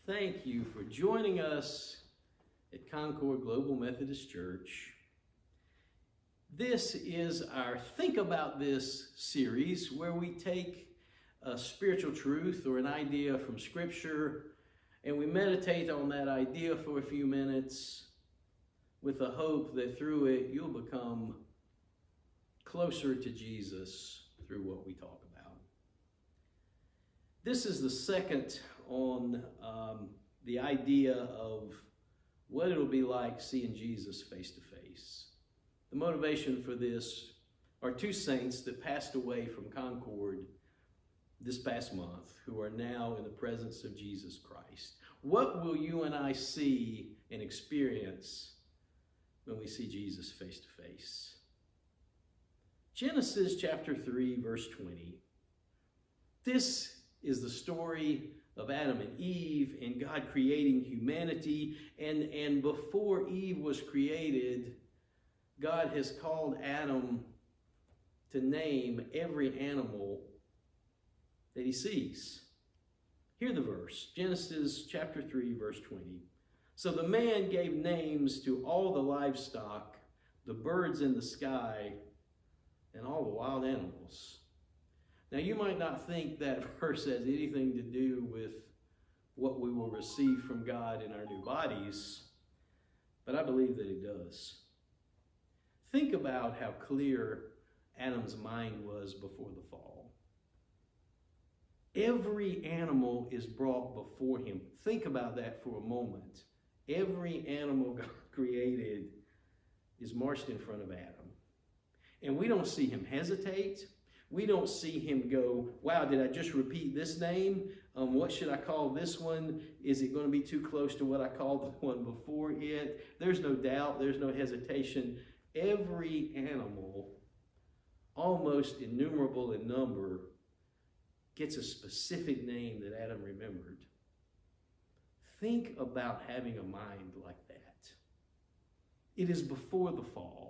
Thank you for joining us at Concord Global Methodist Church. This is our Think About This series where we take a spiritual truth or an idea from Scripture and we meditate on that idea for a few minutes with the hope that through it you'll become closer to Jesus through what we talk about. This is the second on the idea of what it'll be like seeing Jesus face to face. The motivation for this are two saints that passed away from Concord this past month who are now in the presence of Jesus Christ. What will you and I see and experience when we see Jesus face to face? Genesis chapter 3, verse 20. This is the story of Adam and Eve and God creating humanity. And before Eve was created, God has called Adam to name every animal that he sees. Hear the verse, Genesis chapter 3, verse 20. So the man gave names to all the livestock, the birds in the sky, and all the wild animals. Now, you might not think that verse has anything to do with what we will receive from God in our new bodies, but I believe that it does. Think about how clear Adam's mind was before the fall. Every animal is brought before him. Think about that for a moment. Every animal God created is marched in front of Adam. And we don't see him hesitate. We don't see him go, wow, did I just repeat this name? What should I call this one? Is it going to be too close to what I called the one before it? There's no doubt. There's no hesitation. Every animal, almost innumerable in number, gets a specific name that Adam remembered. Think about having a mind like that. It is before the fall.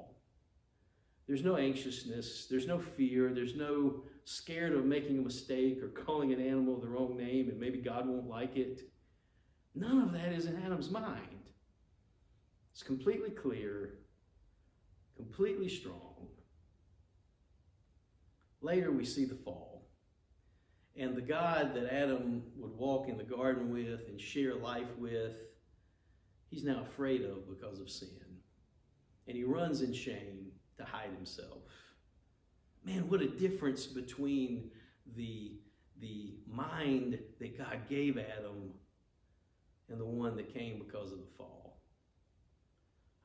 There's no anxiousness, there's no fear, there's no scared of making a mistake or calling an animal the wrong name and maybe God won't like it. None of that is in Adam's mind. It's completely clear, completely strong. Later we see the fall. And the God that Adam would walk in the garden with and share life with, he's now afraid of because of sin. And he runs in shame to hide himself. Man, what a difference between the mind that God gave Adam and the one that came because of the fall.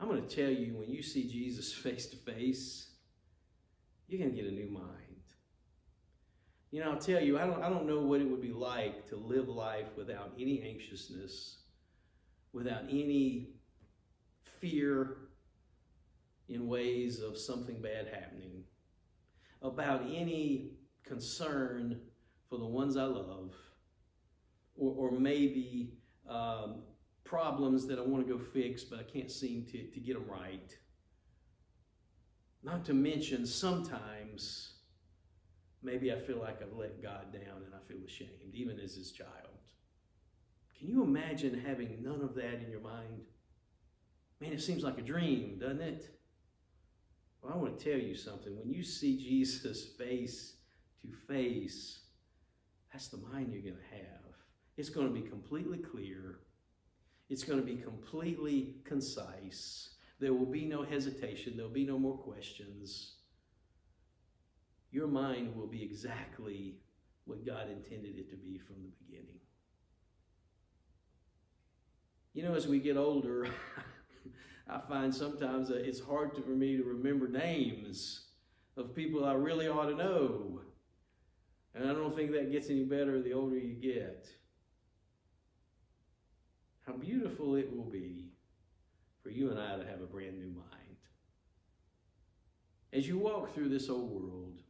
I'm going to tell you, when you see Jesus face to face, you're going to get a new mind. You know, I'll tell you, I don't know what it would be like to live life without any anxiousness, without any fear in ways of something bad happening, about any concern for the ones I love, or maybe problems that I want to go fix, but I can't seem to get them right. Not to mention, sometimes maybe I feel like I've let God down and I feel ashamed, even as his child. Can you imagine having none of that in your mind? Man, it seems like a dream, doesn't it? Well, I want to tell you something. When you see Jesus face to face, that's the mind you're going to have. It's going to be completely clear. It's going to be completely concise. There will be no hesitation. There will be no more questions. Your mind will be exactly what God intended it to be from the beginning. You know, as we get older, I find sometimes that it's hard for me to remember names of people I really ought to know. And I don't think that gets any better the older you get. How beautiful it will be for you and I to have a brand new mind. As you walk through this old world,